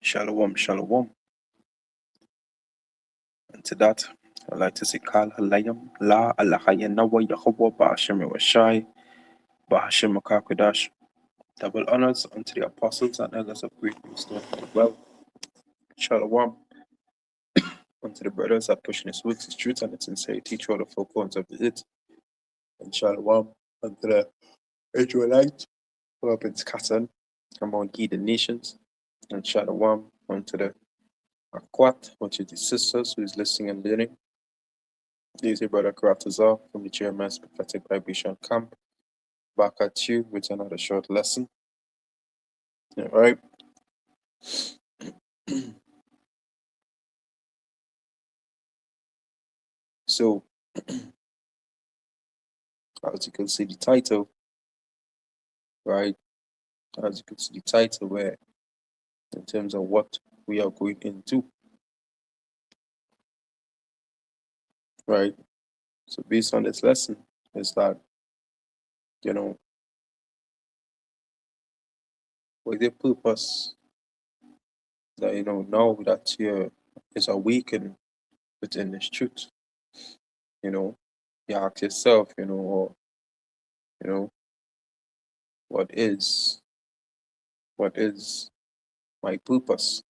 Shalom, shalom. And to that, I'd like to say Kal Halayim, La Alahayanawa Yahuwa Ba'ashem Washai, Ba'ashem Makakodash. Double honors unto the apostles and elders of great wisdom and wealth. Shalom unto the brothers that pushing his words, his truth, and its sincerity through all the four corners of the earth. And shalom unto the Israelites who have been scattered among heathen nations. And shalom unto the Akwat, which is the sisters who is listening and learning. This is your brother Karatazar from the GMS Prophetic Vibration Camp. Back at you with another short lesson. Alright. So, as you can see the title, right? As you can see the title, where in terms of what we are going into, right? So, based on this lesson, is that, with the purpose that, now that you is awakened within this truth, you ask yourself, what is my purpose?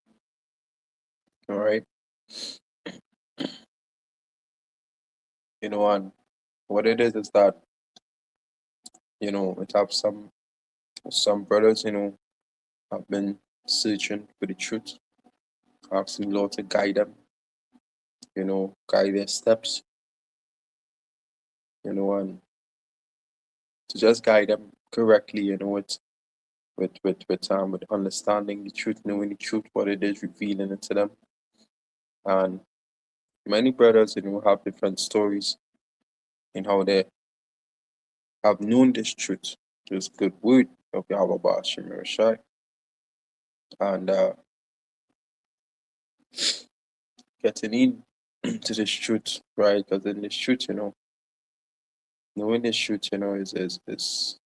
All right. And what it is that, it have some brothers, have been searching for the truth, asking the Lord to guide them, guide their steps, and to just guide them correctly, with understanding the truth, knowing the truth, what it is, revealing it to them. And many brothers, have different stories in how they have known this truth, this good word of Yahweh Ba'ashem Rashai. And getting in to this truth, right? Because in this truth, knowing this truth, is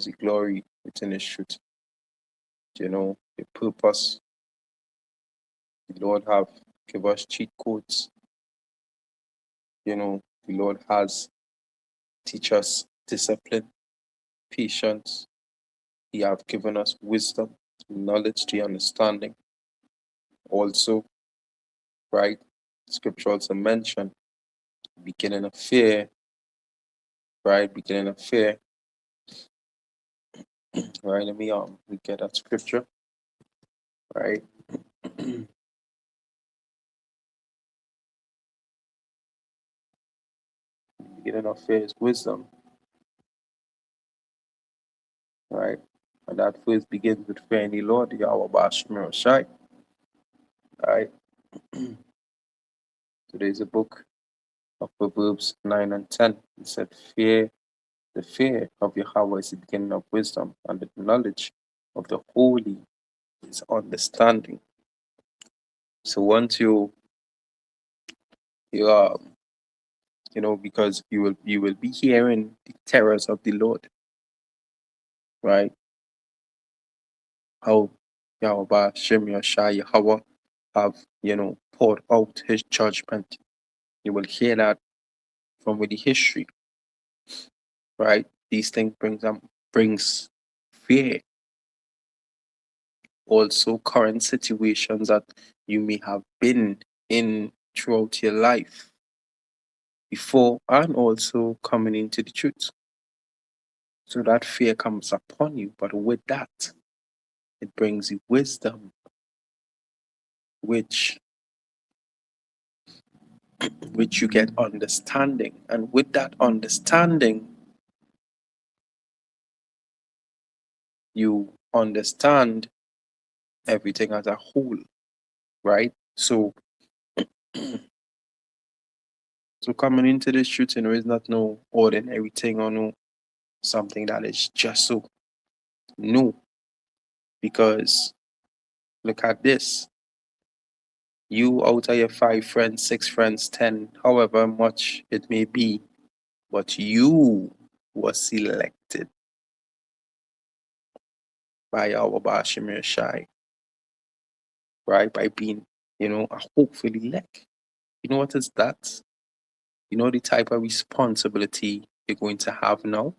the glory within this truth. The purpose. The Lord have give us cheat codes. The Lord has teach us discipline, patience. He have given us wisdom, knowledge, the understanding. Also, right? Scripture also mentioned beginning of fear, right? Beginning of fear. Right, let me get that scripture. Right. Beginning of fear is wisdom. Right. And that first begins with fearing the Lord, Yahweh Ba'ashem Shai. Right. Today's a book of Proverbs 9 and 10. It said, the fear of Yahweh is the beginning of wisdom, and the knowledge of the holy is understanding. So once you because you will be hearing the terrors of the Lord, right? How Yahweh Shem Yahshai Yahweh have poured out his judgment. You will hear that from the history, right? These things brings fear. Also, current situations that you may have been in throughout your life before, and also coming into the truth. So that fear comes upon you, but with that, it brings you wisdom, which you get understanding, and with that understanding, you understand everything as a whole, right? So coming into this truth, is not no ordinary thing or no something that is just so. No, because look at this. You out of your 5 friends, 6 friends, 10, however much it may be, but you were selected by our Ba'ashem Shai. right? By being, a hopeful elect. You know what is that? You know the type of responsibility you're going to have now,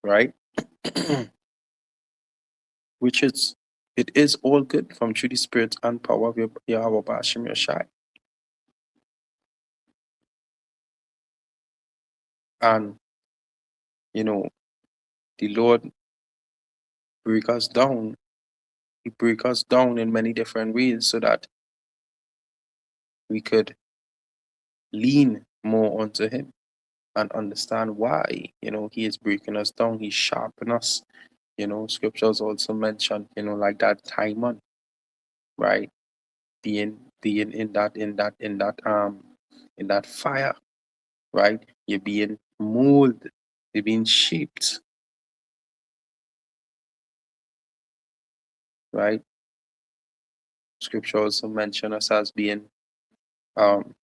right? Which is, it is all good from through the spirit and power of Yahweh Bashim Yashai. And, the Lord break us down. He break us down in many different ways so that we could lean more onto Him and understand why, He is breaking us down. He's sharpening us. Scriptures also mention, like that diamond, right? Being in that fire, right? You're being molded, you're being shaped, right? Scripture also mention us um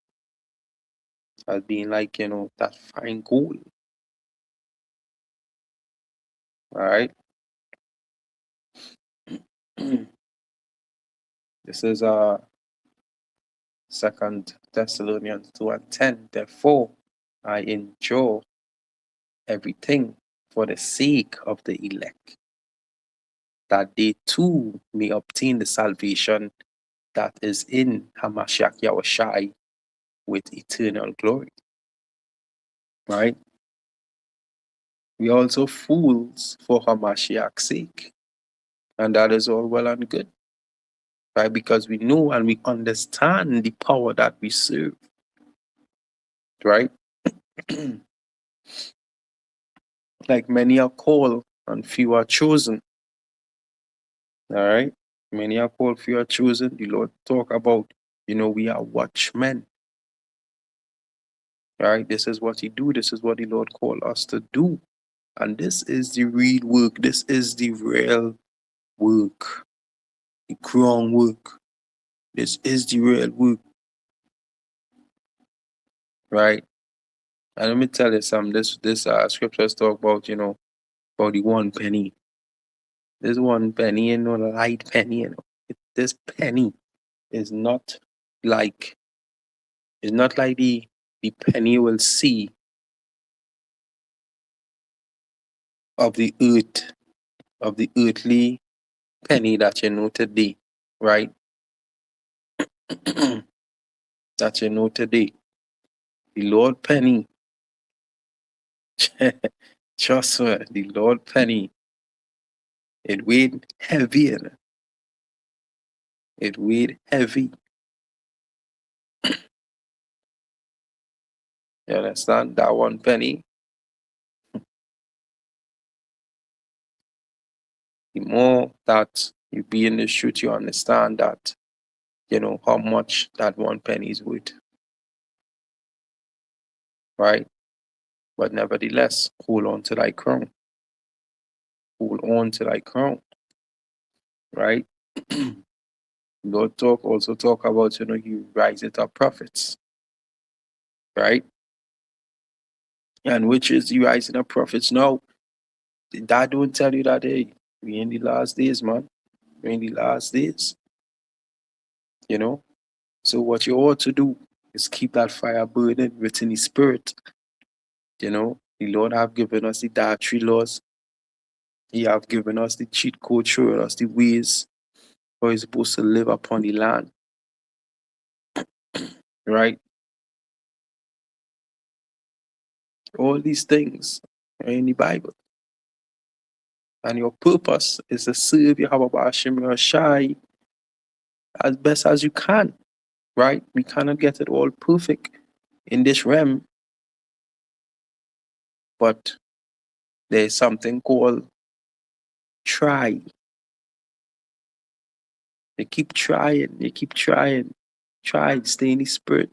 as being like, that fine gold. All right. This is 2 Thessalonians 2:10. Therefore, I endure everything for the sake of the elect, that they too may obtain the salvation that is in Hamashiach Yahushai with eternal glory. Right? We are also fools for Hamashiach's sake. And that is all well and good. Right? Because we know and we understand the power that we serve. Right? Like many are called and few are chosen. All right? Many are called, few are chosen. The Lord talk about, we are watchmen. Right? This is what He do. This is what the Lord called us to do. And this is the real work. This is the real work. The crown work. This is the real work. Right? And let me tell you something. This scriptures talk about, about the 1 penny. This 1 penny, the light penny, this penny is not like the penny you will see of the earth, of the earthly penny that you know today, right? That you know today. The Lord penny, trust me, the Lord penny, it weighed heavy. It weighed heavy. You understand? That 1 penny, the more that you be in the shoot, you understand that, how much that 1 penny is worth. Right? But nevertheless, hold on to thy crown. Hold on to thy crown. Right? Lord also talk about, you rise it up prophets. Right? And which is the rising up prophets now. That don't tell you that, hey, we in the last days, man. We're in the last days. So what you ought to do is keep that fire burning within the spirit. The Lord have given us the dietary laws. He have given us the cheat code, showing us the ways how we're supposed to live upon the land. Right? All these things are in the Bible. And your purpose is to serve Yahweh Hashem Yahshai as best as you can. Right? We cannot get it all perfect in this realm. But there's something called try. You keep trying. Try, stay in the spirit.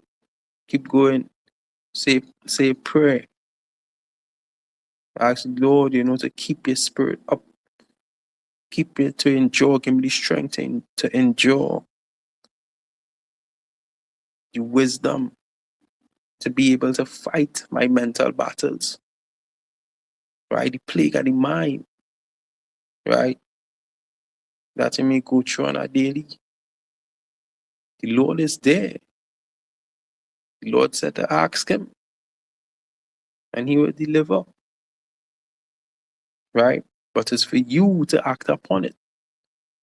Keep going. Say prayer. Ask the Lord, to keep your spirit up. Keep it to endure. Give me the strength to endure. The wisdom to be able to fight my mental battles. Right? The plague of the mind. Right? that you may go through on a daily. The Lord is there. The Lord said to ask him, and he will deliver. Right? But it's for you to act upon it.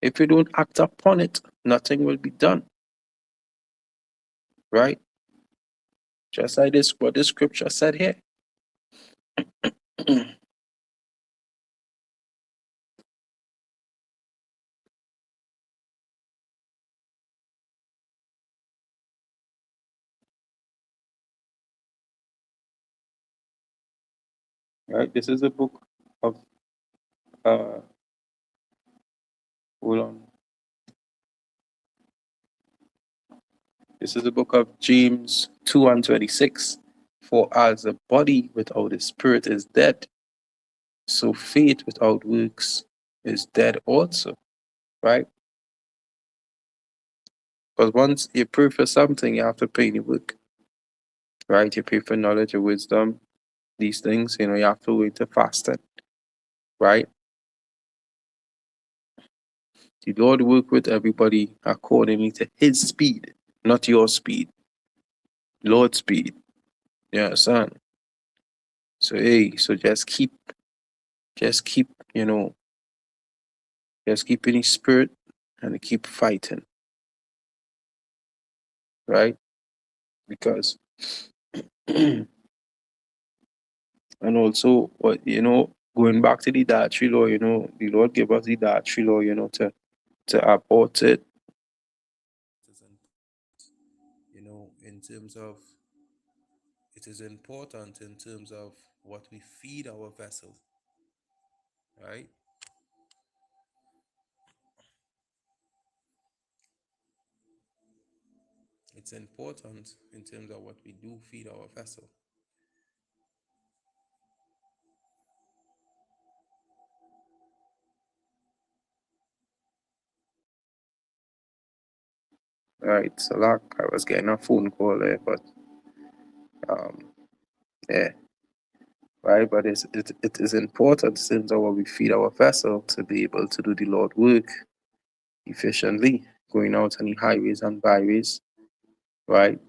If you don't act upon it, nothing will be done. Right? Just like this, what the scripture said here. Right? This is a book of hold on. This is the book of James 2 and 26. For as the body without the spirit is dead, so faith without works is dead also. Right? Because once you pray for something, you have to pay the work. Right? You pray for knowledge or wisdom, these things, you have to wait to fast it. Right? The Lord work with everybody accordingly to his speed, not your speed. Lord's speed. You understand? So so just keep just keep in his spirit and keep fighting. Right? Because and also what going back to the dietary law, the Lord gave us the dietary law, to abort it. In terms of it is important in terms of what we feed our vessel, right? It's important in terms of what we do feed our vessel. Right, so like I was getting a phone call there, but yeah, right. But it is important since what we feed our vessel to be able to do the Lord work efficiently, going out on the highways and byways, right?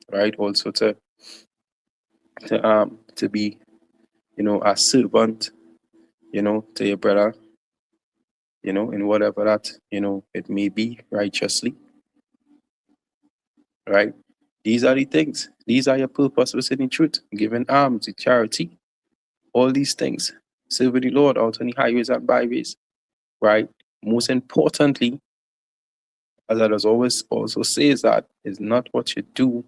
Right. Also to be a servant, to your brother, in whatever that it may be, righteously, right? These are the things. These are your purpose within the truth. Giving alms, to charity, all these things. Serving the Lord out on the highways and byways, right? Most importantly, as I always also says that is not what you do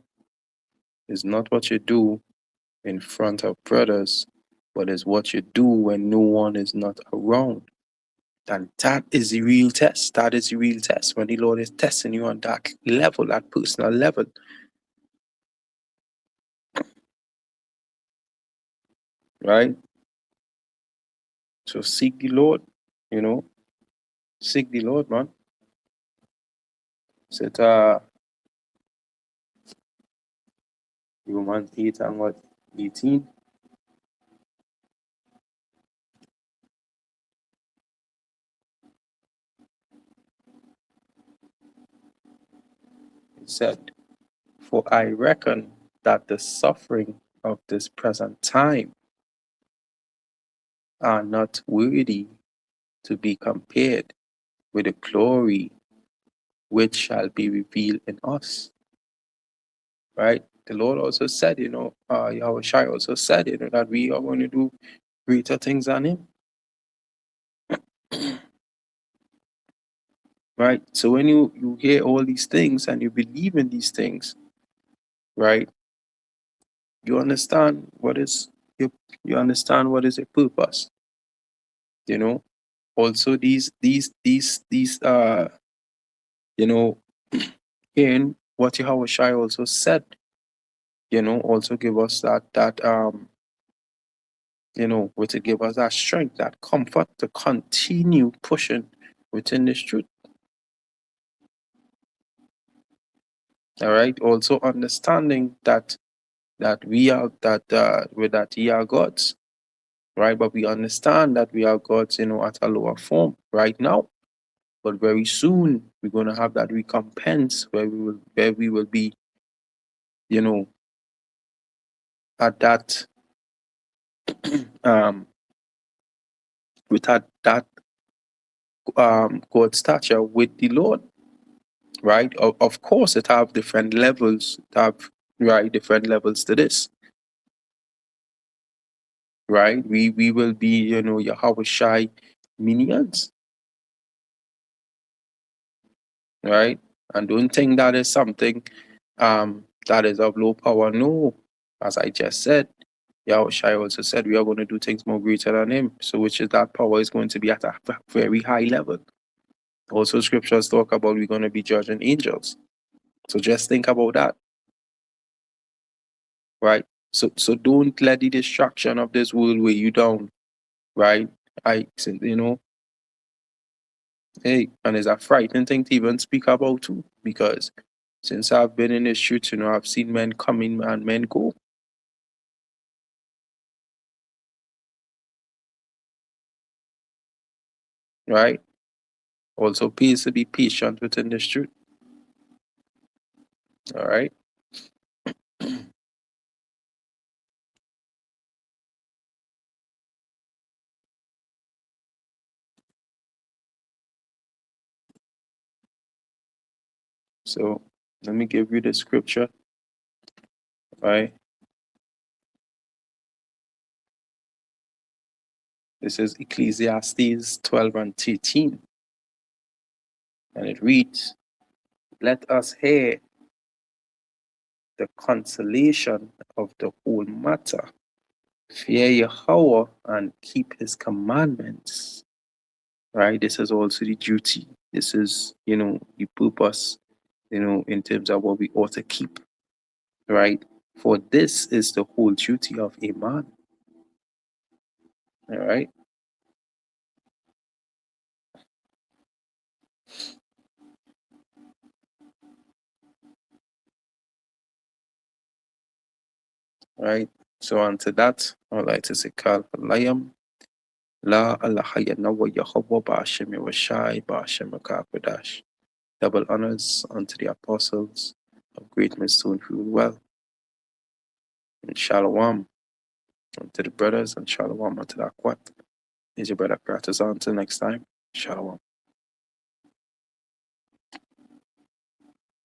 in front of brothers, but is what you do when no one is not around. And that is the real test. That is the real test when the Lord is testing you on that level, that personal level. Right? So seek the Lord, seek the Lord, man. So Romans 8 and what? 18. It said, for I reckon that the suffering of this present time are not worthy to be compared with the glory which shall be revealed in us. Right? The Lord also said, Yahweh Shai also said, that we are going to do greater things than him. Right? So when you hear all these things and you believe in these things, right? You understand what is your purpose. Also these hearing what Yahweh Shai also said, also give us which to give us that strength, that comfort to continue pushing within this truth. All right. Also understanding that we are that with that ye are gods, right? But we understand that we are gods, at a lower form right now. But very soon we're going to have that recompense where we will be, at that with that God stature with the Lord, right? Of course, it have different levels. Different levels to this, right? We will be, Yahweh Shai minions, right? And don't think that is something that is of low power. No, as I just said, Yahweh Shai also said we are going to do things more greater than him. So which is that power is going to be at a very high level. Also, scriptures talk about we're going to be judging angels. So just think about that, right? So don't let the distraction of this world weigh you down, right? Hey, and it's a frightening thing to even speak about too, because since I've been in this shoot, I've seen men come in and men go, right? Also pays to be patient within this truth, all right? So let me give you the scripture, right? This is Ecclesiastes 12 and 13, and it reads, "Let us hear the consolation of the whole matter. Fear Yahweh and keep his commandments." Right? This is also the duty. This is, the purpose, in terms of what we ought to keep. Right? For this is the whole duty of a man. All right? Right? So unto that, I would like to say, Kal Halayam, La Allahayana wa Yahweh Ba'ashem Yawashai Ba'ashem Akakwadash. Double honors unto the apostles of great Millstone who rule well. And Shalom unto the brothers, and Shalom unto the Akwat. Is your brother Kratos on till next time? Shalom.